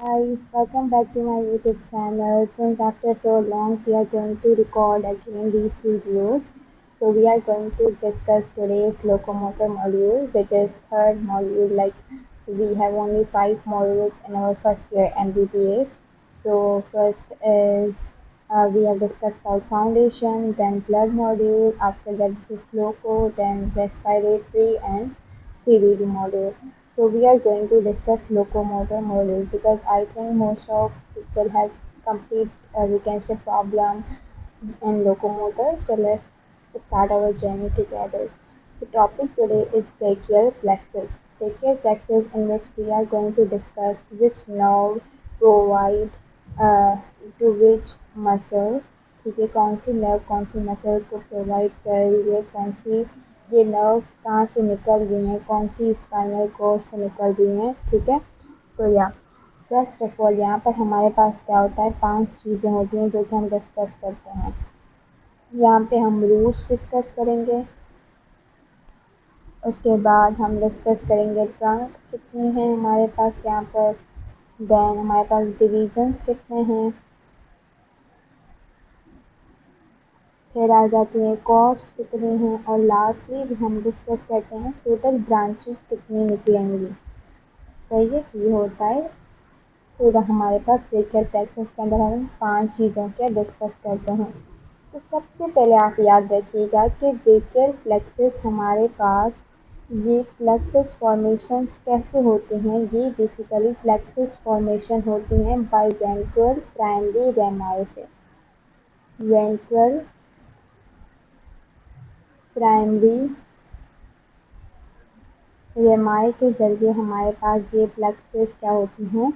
Hi, welcome back to my YouTube channel. Since after so long, we are going to record again these videos. So we are going to discuss today's locomotor module, which is third module. Like we have only 5 modules in our first year MBBS. So first is we have discussed about foundation, then blood module. After that, this is loco, then respiratory and CVD module. So we are going to discuss locomotor module because I think most of people have complete we can say problem in locomotor. So let's start our journey together. So topic today is brachial plexus. Brachial plexus in which we are going to discuss which nerve provide uh, to which muscle, ठीक है, कौन सी nerve कौन सी muscle को provide कर रही है, कौन सी ये नर्व्स कहाँ से निकल रही हैं, कौन सी स्पाइनल कोर्ड से निकल रही हैं, ठीक है। तो या फर्स्ट ऑफ ऑल यहाँ पर हमारे पास क्या होता है, 5 चीज़ें होती हैं जो कि हम डिस्कस करते हैं। यहाँ पे हम रूट्स डिस्कस करेंगे, उसके बाद हम डिस्कस करेंगे ट्रंक कितनी है हमारे पास यहाँ पर, देन हमारे पास डिविजन्स कितने हैं, फिर आ जाती हैं कॉर्ड्स कितनी हैं, और लास्टली हम डिस्कस करते हैं टोटल ब्रांचेस कितनी निकलेंगी। सही है, ये होता है पूरा हमारे पास ब्रेकियल प्लेक्सस के अंदर हम 5 चीज़ों के डिस्कस करते हैं। तो सबसे पहले आप याद रखिएगा कि ब्रेकियल प्लेक्सस हमारे पास ये प्लेक्सस फॉर्मेशंस कैसे होते हैं। ये बेसिकली प्लेक्सस फॉर्मेशन होती हैं बाय वेंट्रल प्राइमरी रेमाई से। वेंट्रल प्राइमरी रेमाई के ज़रिए हमारे पास ये प्लेक्सस क्या होती हैं,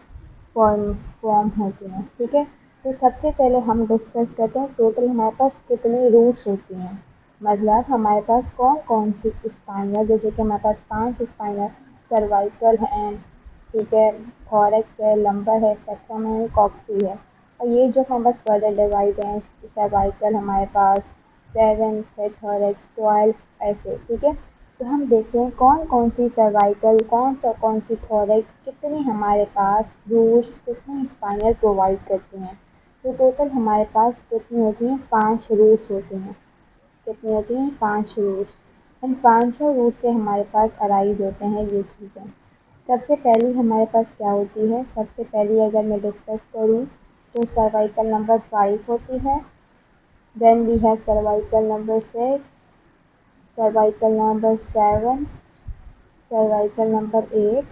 फॉर्म होती हैं, ठीक है। तो सबसे पहले हम डिस्कस करते हैं टोटल हमारे पास कितनी रूट्स होती हैं, मतलब हमारे पास कौन कौन सी स्पाइनल, जैसे कि हमारे पास 5 स्पाइनल सर्वाइकल हैं, ठीक है, थॉरैक्स है, लंबर है, सेक्टम है, कॉक्सी है। और ये जो हमारे पास फर्दर डिवाइड हैं, सर्वाइकल हमारे पास 7 है, थॉरैक्स 12, ऐसे, ठीक है। तो हम देखते हैं कौन कौन सी सर्वाइकल, कौन सी थॉरैक्स, कितनी हमारे पास रूट्स, कितनी स्पाइनल प्रोवाइड करती हैं। तो टोटल हमारे पास कितनी होती हैं, 5 रूट्स होती हैं। कितनी होती हैं, 5 रूट्स। इन 5 रूट्स से हमारे पास अराइज होते हैं ये चीज़ें। सबसे पहली हमारे पास क्या होती है, सबसे पहली अगर मैं डिस्कस करूँ तो सर्वाइकल नंबर 5 होती है, then we have cervical number 6, cervical number 7, cervical number 8,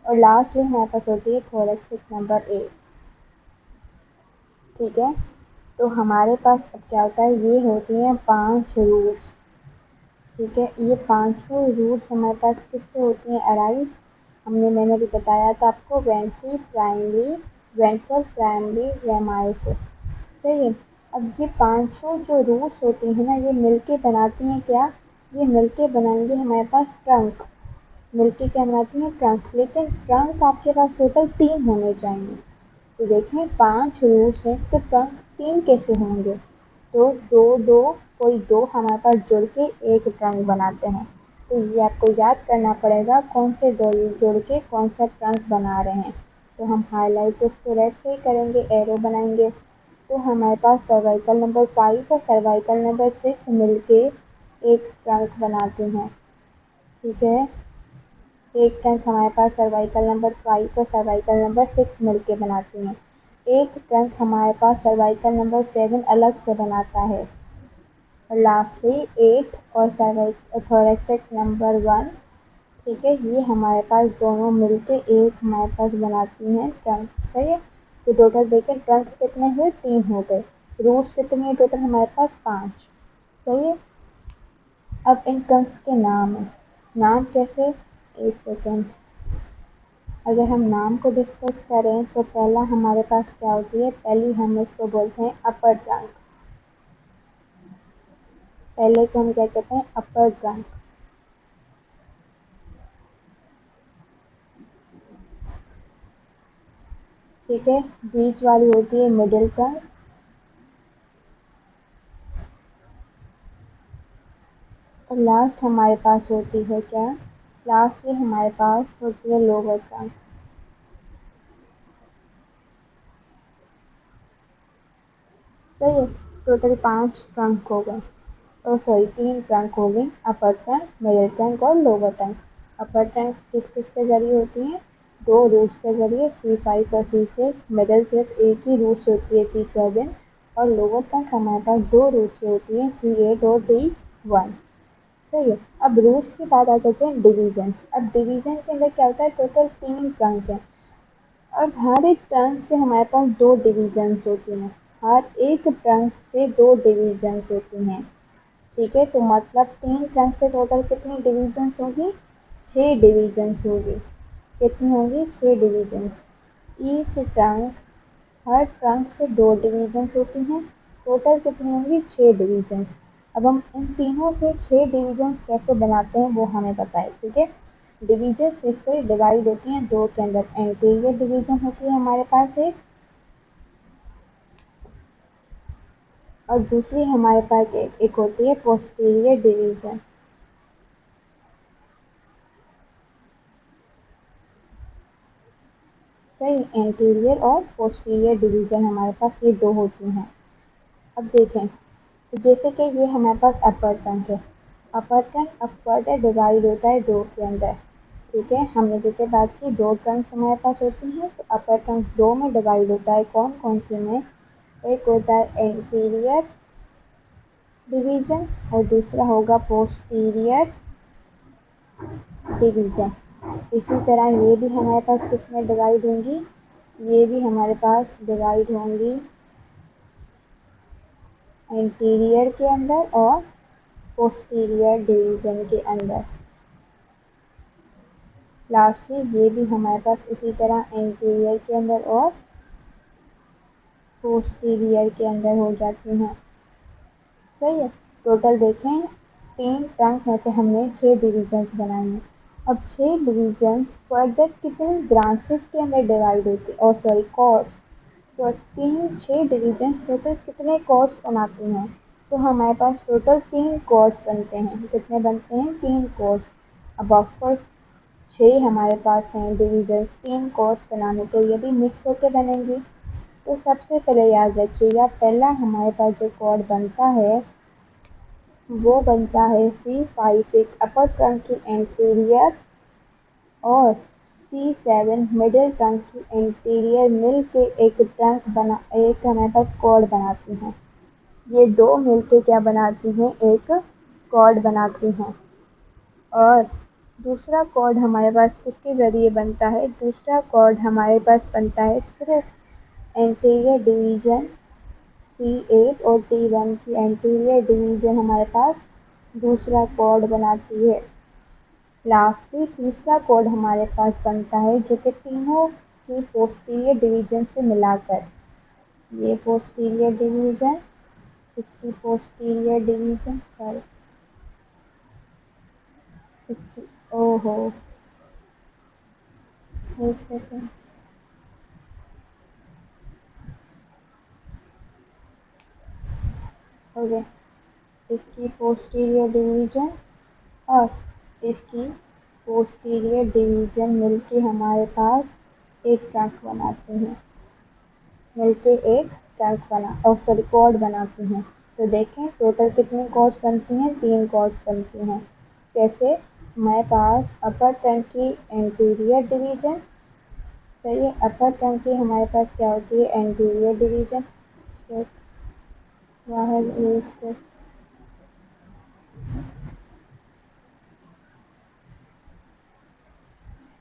और लास्ट में हमारे पास होती है थोरैक्स नंबर 8, ठीक है। तो हमारे पास अब क्या होता है, ये होती हैं 5 रूट्स, ठीक है। ये 5 रूट्स हमारे पास किससे होती हैं अराइज, मैंने भी बताया था आपको, वेंट्रल प्राइमरी रेमाई से, सही है। अब ये 5 जो रूट्स होती हैं ना, ये मिलके बनाती हैं क्या, ये मिलके बनाएंगे हमारे पास ट्रंक, मिलके क्या बनाती हैं ट्रंक। लेकिन ट्रंक आपके पास टोटल 3 होने चाहिए। तो देखें 5 रूट्स हैं तो ट्रंक 3 कैसे होंगे, तो दो दो कोई दो हमारे पास जुड़ के एक ट्रंक बनाते हैं। तो ये आपको याद करना पड़ेगा कौन से दो जुड़ के कौन सा ट्रंक बना रहे हैं। तो हम हाईलाइट उसको रेड से ही करेंगे, एरो बनाएंगे। तो हमारे पास सर्वाइकल नंबर 5 और सर्वाइकल नंबर 6 मिलके एक ट्रंक बनाते हैं, ठीक है। एक ट्रंक हमारे पास सर्वाइकल नंबर 5 और सर्वाइकल नंबर 6 मिलके बनाती हैं। एक ट्रंक हमारे पास सर्वाइकल नंबर 7 अलग से बनाता है, और लास्टली 8 और थोरैक्स नंबर 1, ठीक है, ये हमारे पास दोनों मिलके एक हमारे पास बनाती हैं ट्रंक, सही है। तो टोटल देखें ट्रंक कितने हुए, 3 हो गए। रूट्स कितनी है टोटल हमारे पास, 5, सही है। अब इन ट्रंक्स के नाम है, नाम कैसे, एक सेकेंड। अगर हम नाम को डिस्कस करें तो पहला हमारे पास क्या होती है, पहली हम इसको बोलते हैं अपर ट्रंक, पहले को हम क्या कहते हैं, अपर ट्रंक, ठीक है। बीच वाली होती है मिडिल ट्रंक, और लास्ट हमारे पास होती है क्या, लास्ट में हमारे पास होती है लोअर ट्रंक, सही है। टोटल 5 ट्रंक हो गए, और सॉरी 3 ट्रंक हो गए, अपर ट्रंक, मिडिल ट्रंक और लोअर ट्रंक। अपर ट्रंक किस किस के जरिए होती है? 2 रूट्स के जरिए, C5 और C6। मिडिल सिर्फ एक ही रूट से होती है, C7। और लोअर ट्रंक हमारे पास 2 रूट से होती है, C8 और D1। सही है। अब रूट्स की बात आ जाते हैं डिवीजन्स। अब डिवीजन के अंदर क्या होता है? टोटल 3 ट्रंक है। अब हर एक ट्रंक से हमारे पास 2 डिवीजन्स होती हैं। हर एक ट्रंक से 2 डिवीजन्स होती हैं। ठीक है, तो मतलब 3 ट्रंक से टोटल कितनी डिवीजन्स होगी? 6 डिवीजन्स होगी। कितनी होगी? 6 डिवीजन्स। ईच ट्रंक, हर ट्रंक से 2 डिवीजन्स होती हैं। टोटल कितनी होंगी? 6 डिवीजन्स। अब हम इन तीनों से 6 डिवीजन्स कैसे बनाते हैं वो हमें पता है। ठीक है, डिवीजन्स किस तरह डिवाइड होती हैं? 2 के अंदर। एंटीरियर डिवीजन होती है हमारे पास और दूसरी हमारे पास एक होती है पोस्टीरियर डिवीजन। सही, एंटीरियर और पोस्टीरियर डिवीजन हमारे पास ये 2 होती हैं। अब देखें, तो जैसे कि ये हमारे पास अपर ट्रंक है। अपर ट्रंक अब फर्दर डिवाइड होता है 2 के अंदर। ठीक है, हमने जैसे बात की 2 ट्रंक्स हमारे पास होती हैं, तो अपर ट्रंक 2 में डिवाइड होता है। कौन कौन से में? एक होता है एंटीरियर डिवीजन और दूसरा होगा पोस्टीरियर डिवीजन। इसी तरह ये भी हमारे पास किस में डिवाइड होंगी? ये भी हमारे पास डिवाइड होंगी इंटीरियर के अंदर और पोस्टीरियर डिवीजन के अंदर। लास्टली ये भी हमारे पास इसी तरह इंटीरियर के अंदर और पोस्टीरियर के अंदर हो जाती हैं। सही है। टोटल देखें, 3 ट्रंक में से हमने 6 डिवीजन्स बनाए हैं। अब 6 डिवीजन्स फर्दर कितनी ब्रांचेस के अंदर डिवाइड होती और सॉरी कॉर्स, तो 6 डिवीजन्स टोटल कितने कॉर्स बनाती हैं? तो हमारे पास टोटल 3 कॉर्स बनते हैं। कितने बनते हैं? 3 कॉर्स। अब ऑफकोर्स 6 हमारे पास हैं डिवीजन, 3 कॉर्स बनाने, तो ये भी मिक्स होकर बनेंगी। तो सबसे पहले याद रखिएगा, पहला हमारे पास जो कॉर्ड बनता है वो बनता है C5 एक अपर ट्रंक की एंटीरियर और C7 मिडिल ट्रंक की एंटीरियर मिल के एक ट्रंक बना, एक हमारे पास कॉर्ड बनाती हैं। ये 2 मिलके क्या बनाती हैं? एक कॉर्ड बनाती हैं। और दूसरा कॉर्ड हमारे पास किसके ज़रिए बनता है? दूसरा कॉर्ड हमारे पास बनता है सिर्फ एंटीरियर डिवीजन C8 और D1 की एंटीरियर डिवीजन हमारे पास दूसरा कॉर्ड बनाती है। लास्टली तीसरा कॉर्ड हमारे पास बनता है जो कि तीनों की पोस्टीरियर डिवीजन से मिलाकर, ये पोस्टीरियर डिवीजन, इसकी पोस्टीरियर डिवीजन, सॉरी इसकी, ओहो एक सेकेंड, ओके, इसकी पोस्टीरियर डिवीजन और इसकी पोस्टीरियर डिवीजन मिलके हमारे पास एक ट्रंक बनाते हैं, मिलके एक ट्रंक और सॉरी कॉर्ड बनाते हैं। तो देखें टोटल कितनी कॉर्ड्स बनती हैं? 3 कॉर्ड्स बनती हैं। कैसे? हमारे पास अपर ट्रंक की एंटीरियर डिवीजन, सही है, अपर ट्रंक की हमारे पास क्या होती है? Anterior division.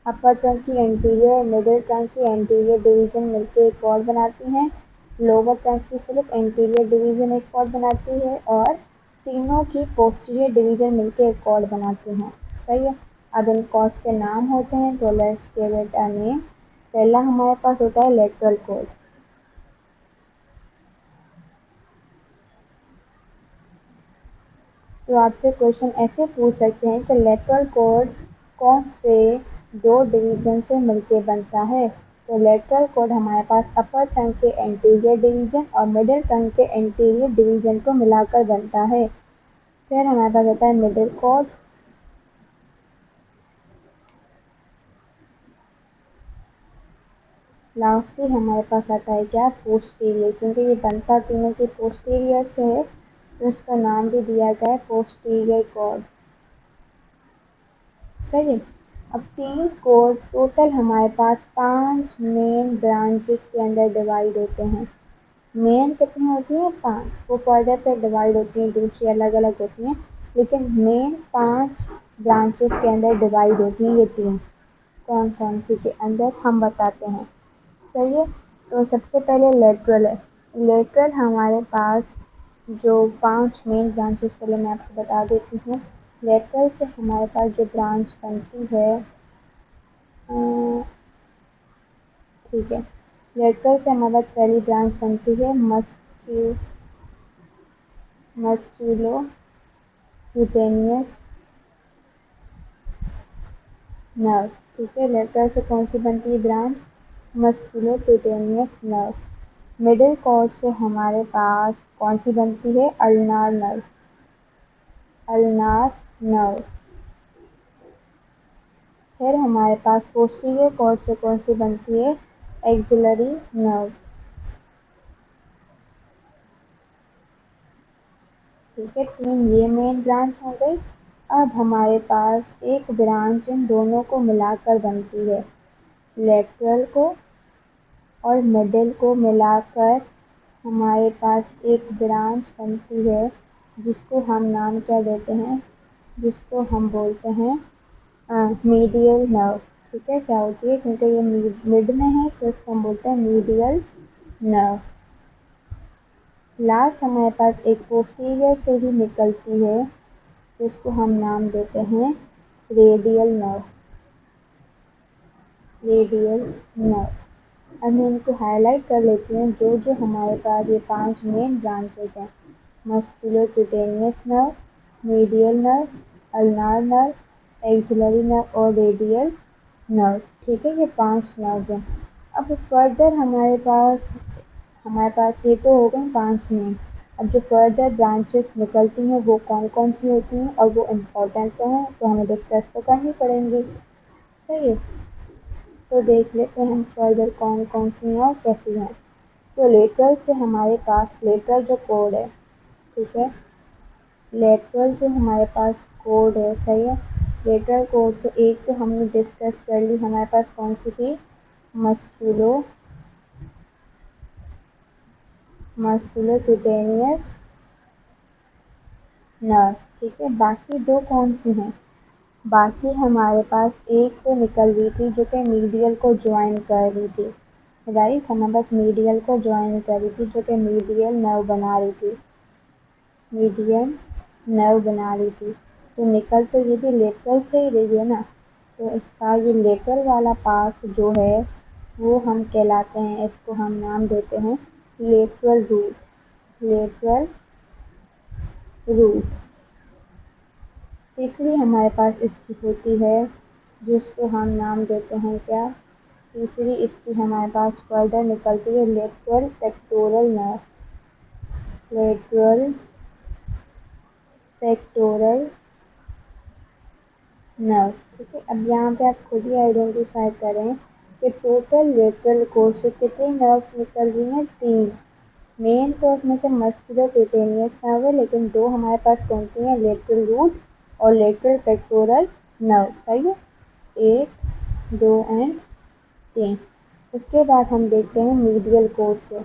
अपर ट्रंक की एंटीरियर और मिडिल ट्रंक की एंटीरियर डिवीजन मिलकर एक कॉर्ड बनाती हैं। लोअर ट्रंक की सिर्फ एंटीरियर डिवीजन एक कॉर्ड बनाती है और तीनों की पोस्टीरियर डिवीजन मिलकर एक कॉर्ड बनाती हैं। सही है। अब इन कॉर्ड्स के नाम होते हैं, तो let's give it a name. पहला हमारे पास होता है लेटरल कॉर्ड। तो आपसे क्वेश्चन ऐसे पूछ सकते हैं कि लेटरल कॉर्ड कौन से 2 डिवीजन से मिलकर बनता है? तो लेटरल कॉर्ड हमारे पास अपर ट्रंक के एंटीरियर डिवीजन और मिडिल ट्रंक के एंटीरियर डिवीजन को मिलाकर बनता है। फिर हमारे पास होता है मिडिल कॉर्ड, लास्टली हमारे पास आता है क्या, पोस्टीरियर, क्योंकि ये बनता तीनों के पोस्टीरियर से है तो इसका नाम भी दिया गया है पोस्टीरियर कॉर्ड। सही है। अब 3 कोड टोटल हमारे पास 5 मेन ब्रांचेस के अंदर डिवाइड होते हैं। मेन कितनी होती है, 5, वो फर्दर पे डिवाइड होती हैं, दूसरी अलग अलग होती हैं, लेकिन मेन 5 ब्रांचेस के अंदर डिवाइड होती हैं ये 3। कौन कौन सी के अंदर हम बताते हैं। सही है। तो सबसे पहले लेटरल है। लेटरल हमारे पास जो 5 मेन ब्रांचेस, पहले मैं आपको बता देती हूँ। लेटरल से हमारे पास जो ब्रांच बनती है, ठीक है, लेटरल से हमारे पास पहली ब्रांच बनती है मस्क्यूलोक्यूटेनियस नर्व। ठीक है, लेटरल से कौन सी बनती है branch, musculocutaneous nerve. Middle cord से हमारे पास कौन सी बनती है, अल्नार नर्व। फिर हमारे पास पोस्टीरियर कॉर्ड से कौन सी बनती है, एक्सिलरी नर्व। ठीक है, 3 ये मेन ब्रांच हो गई। अब हमारे पास एक ब्रांच इन दोनों को मिलाकर बनती है, लेटरल को और मिडिल को मिलाकर हमारे पास एक ब्रांच बनती है जिसको हम नाम क्या देते हैं, जिसको हम बोलते हैं मीडियल नर्व। ठीक है, क्या होती है, क्योंकि ये मिड में है तो इसको हम बोलते हैं मीडियल नर्व। लास्ट हमारे पास एक पोस्टीरियर से ही निकलती है जिसको हम नाम देते हैं रेडियल नर्व। अब मैं इनको हाईलाइट कर लेती हूँ, जो जो हमारे पास ये 5 मेन ब्रांचेस हैं, musculocutaneous nerve, medial nerve, ulnar nerve, axillary nerve और रेडियल नर्व। ठीक है, ये 5 नर्व हैं। अब फर्दर हमारे पास ये तो हो गए 5 मेन। अब जो फर्दर ब्रांचेस निकलती हैं वो कौन कौन सी होती हैं और वो इम्पोर्टेंट तो हैं, तो हमें डिस्कस तो करनी पड़ेंगी। सही है, तो देख लेते हैं हम फर्दर कौन कौन सी हैं और कैसी हैं। तो लेटरल से हमारे पास लेटरल जो कोड है, ठीक है, लेटरल जो हमारे पास कोड है, सही है, लेटरल कोड से एक तो हमने डिस्कस कर ली, हमारे पास कौन सी थी, मस्कुलोक्यूटेनियस नर्व। ठीक है, बाकी दो कौन सी हैं, बाकी हमारे पास एक तो निकल रही थी जो कि मीडियल को ज्वाइन कर रही थी, राइट, हमें बस मीडियल को ज्वाइन कर रही थी जो कि मीडियल नर्व बना रही थी, तो निकल तो ये भी लेटरल से ही रही है ना, तो इसका ये लेटरल वाला पार्ट जो है वो हम कहलाते हैं, इसको हम नाम देते हैं लेटरल रूट। तीसरी हमारे पास इसकी होती है जिसको हम नाम देते हैं क्या, तीसरी इसकी हमारे पास फर्दर निकलती है लेटरल पेक्टोरल नर्व। ठीक है, अब यहाँ पे आप खुद ही आइडेंटिफाई करें कि टोटल लेटरल कोर्स से कितनी नर्व्स निकल रही हैं, 3 मेन, तो उसमें से मस्कुलोक्यूटेनियस नर्व है, लेकिन 2 हमारे पास कौन सी हैं, लेटरल रूट और लेटरल पेक्टोरल नर्व। सही है, 1, 2 एंड 3। उसके बाद हम देखते हैं मीडियल कोर्स से,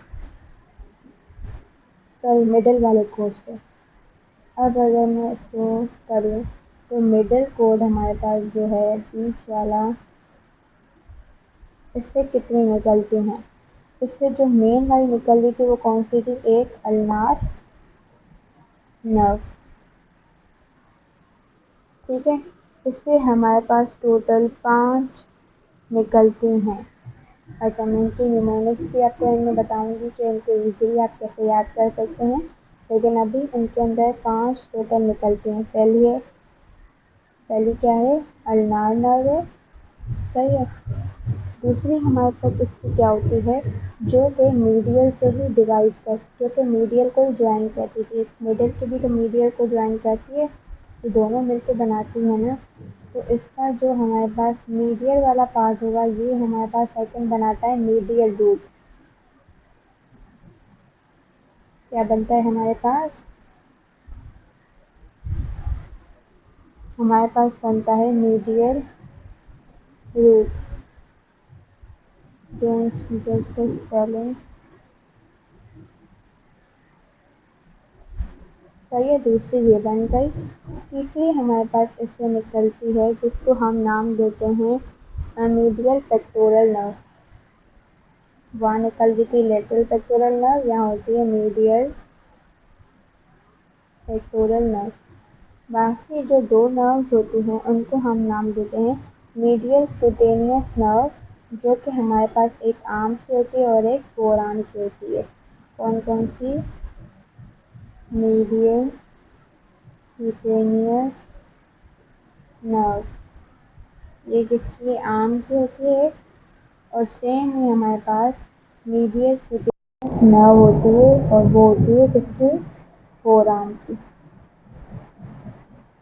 मिडिल वाले कोर्स से। अब अगर मैं इसको करूँ तो मिडिल कोड हमारे पास जो है बीच वाला, इससे कितनी निकलती हैं, इससे जो मेन वाली निकल रही थी वो कौन सी थी, एक अल्नार नर्व। ठीक है, इससे हमारे पास टोटल 5 निकलती हैं। अच्छा, मैं इनकी निमोनिक्स भी आपको इनमें बताऊंगी कि इनको ईजिली आप कैसे याद कर सकते हैं, लेकिन अभी इनके अंदर 5 टोटल निकलती हैं। पहली क्या है, अल्नार नर्व है, सही है। दूसरी हमारे पास इसकी क्या होती है, जो कि मीडियल से ही डिवाइड कर, जो कि मीडियल को ज्वाइन करती थी, मिडिल की भी तो मीडियल को ज्वाइन करती है, ये दोनों मिलकर बनाती है ना, تو اس کا جو ہمارے پاس میڈیل والا پارٹ ہوگا یہ ہمارے پاس سیکنڈ بناتا ہے میڈیل روٹ. کیا بنتا ہے ہمارے پاس بنتا ہے میڈیل روٹ. ڈونٹ جج the spellings. یہ دوسری یہ بن گئی. تیسری ہمارے پاس اس سے نکلتی ہے جس کو ہم نام دیتے ہیں میڈیل پیکٹورل نرو. وہاں نکل گئی تھی لیٹرل پیکٹورل نرو, یہاں ہوتی ہے میڈیل پیکٹورل نرو. باقی جو دو نروز ہوتی ہیں ان کو ہم نام دیتے ہیں میڈیل کوٹینیوس نرو, جو کہ ہمارے پاس ایک آرم کی ہوتی ہے اور ایک فور آرم کی ہوتی ہے. کون کون سی؟ میڈیل کوٹینیوس نرو, یہ کس کی آرم کی ہوتی ہے, اور سیم ہی ہمارے پاس میڈیل کوٹینیوس نرو ہوتی ہے اور وہ ہوتی ہے کس کی؟ فور آرم کی.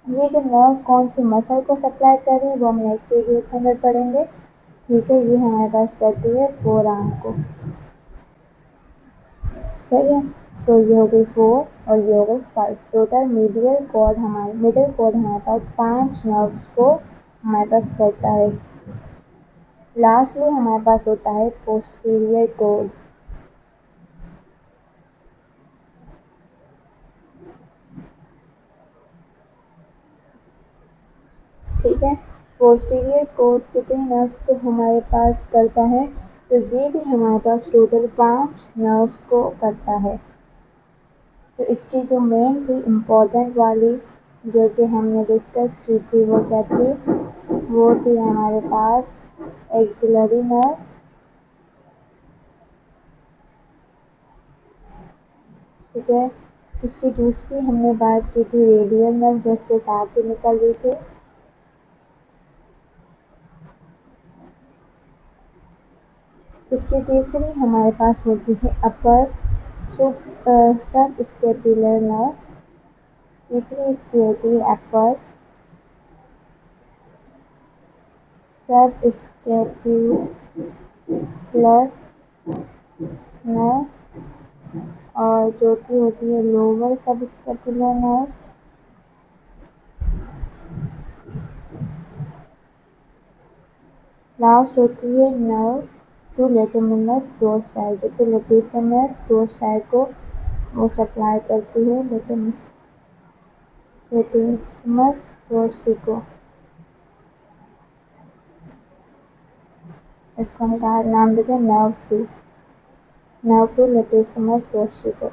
یہ جو نرو کون سی مسل کو سپلائی کر رہی ہے وہ ہم نیکسٹ ویڈیو کے اندر پڑھیں گے. ٹھیک ہے, یہ ہمارے پاس کرتی ہے فور آرم کو. صحیح ہے, تو یہ ہو گئی 4 اور یہ ہو گئی 5. ٹوٹل میڈل کارڈ ہمارے پاس 5 نروز کو ہمارے پاس کرتا ہے. لاسٹلی ہمارے پاس ہوتا ہے پوسٹیریئر کارڈ. ٹھیک ہے, پوسٹیریئر کارڈ کتنے نروز کو ہمارے پاس کرتا ہے, تو یہ بھی ہمارے پاس ٹوٹل 5 نروز کو کرتا ہے. تو اس کی جو مین تھی امپورٹنٹ والی جو کہ ہم نے ڈسکس کی تھی وہ کیا تھی, وہ تھی ہمارے پاس ایکسلری نرو. ٹھیک ہے, اس کی دوسری ہم نے بات کی تھی ریڈیل نرو جو اس کے ساتھ ہی نکل رہی تھی. اس کی تیسری ہمارے پاس ہوتی ہے اپر سب اسکیپولر نرو. تیسری اس کی ہوتی ہے اپر سب اسکیپولر نرو, اور چوتھی ہوتی ہے لوور سب اسکیپولر نرو. لاسٹ ہوتی ہے نرو ٹو لیٹیسمس ڈورسائی, جو کہ لیٹیسمس ڈورسائی کو وہ سپلائی کرتی ہے لیٹیسمس ڈورسی کو. اس کو ہم نام دیتے ہیں نرو ٹو لیٹیسمس ڈورسی کو.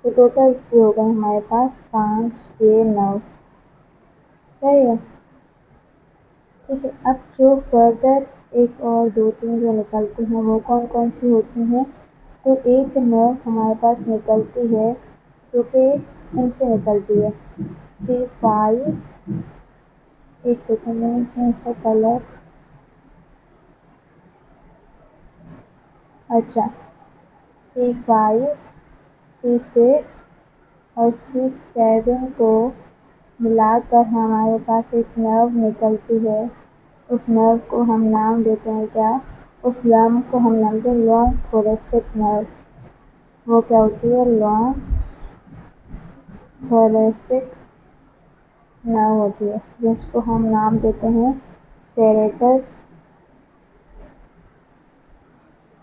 تو ٹوٹل اس کی ہو گئے ہمارے پاس 5 یہ نروز. صحیح ہے. ٹھیک ہے, اب جو فردر ایک اور 2-3 جو نکلتی ہیں وہ کون کون سی ہوتی ہیں, تو ایک نرو ہمارے پاس نکلتی ہے جو کہ ان سے نکلتی ہے C5. ایک سیکنڈ میں چینج کا کلر. اچھا, C5 C6 اور C7 کو ملا کر ہمارے پاس ایک نرو نکلتی ہے. اس نرو کو ہم نام دیتے ہیں کیا, اس نرو کو ہم نام دیتے ہیں لانگ تھوریسک نرو. وہ کیا ہوتی ہے, لانگ تھوریسک نرو ہوتی ہے, جس کو ہم نام دیتے ہیں سیریٹس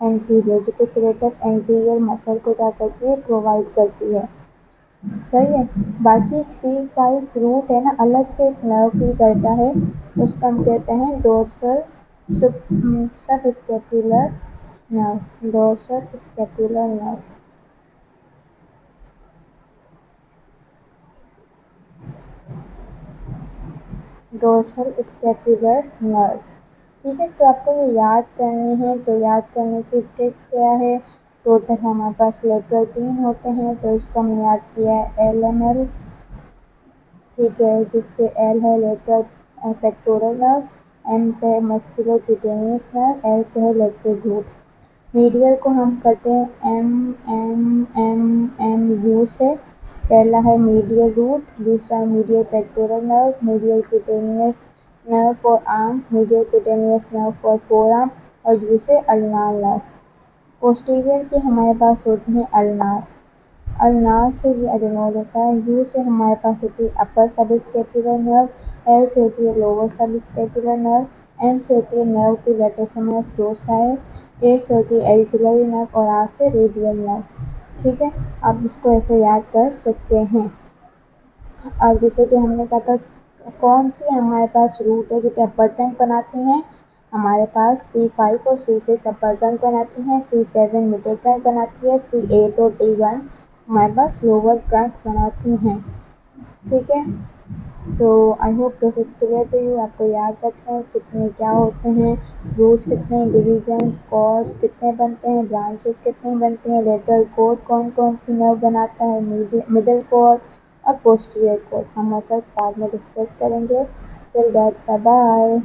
اینٹیریور, جو کہ سیریٹس اینٹیریور مسل کو کیا کرتی ہے, پرووائڈ کرتی ہے. صحیح ہے. باقی ایک C5 روٹ ہے نا, الگ سے ایک نرو فیل کرتا ہے, اس کو ہم کہتے ہیں ڈورسل سب اسکیپولر نرو. ڈورسل اسکیپولر نرو. ڈورسل اسکیپولر نرو. ٹھیک ہے, تو آپ کو یہ یاد کرنی ہے, تو یاد کرنے کی ٹرک کیا ہے, ٹوٹل ہمارے پاس لیٹرل 3 ہوتے ہیں, تو اس کو ہم نے یاد کیا ہے LML. ٹھیک ہے, جس کے L ہے لیٹرل پیکٹورل نرو, M سے ہے مسکولر کوٹینیوس نرو, L سے ہے لیٹرل روٹ. میڈیل کو ہم کرتے ہیں MU سے. پہلا ہے میڈیل روٹ, دوسرا ہے medial pectoral nerve, medial cutaneous nerve for arm, medial cutaneous nerve for forearm और U से ulnar nerve। पोस्टीरियर के हमारे पास होती हैं अल्नार, अल्नार से ये एडेनोड होता है। यू से हमारे पास होती है अपर सबस्कैपुलर नर्व, एल से होती है लोअर सबस्कैपुलर नर्व, एन से होती है नर्व टू लैटिसिमस डोर्साई, ए से होती है एक्सिलरी नर्व और आर से रेडियल नर्व। ठीक है, आप इसको ऐसे याद कर सकते हैं। अब जैसे कि हमने कहा था कौन सी हमारे पास रूट है जो कि अपर ट्रंक बनाती हैं, हमारे पास C5 और C6 अपर ट्रंक बनाती हैं, C7 मिडिल ट्रंक बनाती है, C8 और D1 हमारे पास लोअर ट्रंक बनाती हैं। ठीक है, तो I hope this is clear to you. आपको याद रखना है कितने क्या होते हैं, रूट्स कितने, डिविजन्स, कॉर्ड्स कितने बनते हैं, ब्रांचेस कितने बनते हैं, लेटरल कॉर्ड कौन कौन सी नर्व बनाता है, मिडिल कॉर्ड और पोस्टीरियर कॉर्ड। हम मसल्स बाद में डिस्कस करेंगे। Till that bye bye.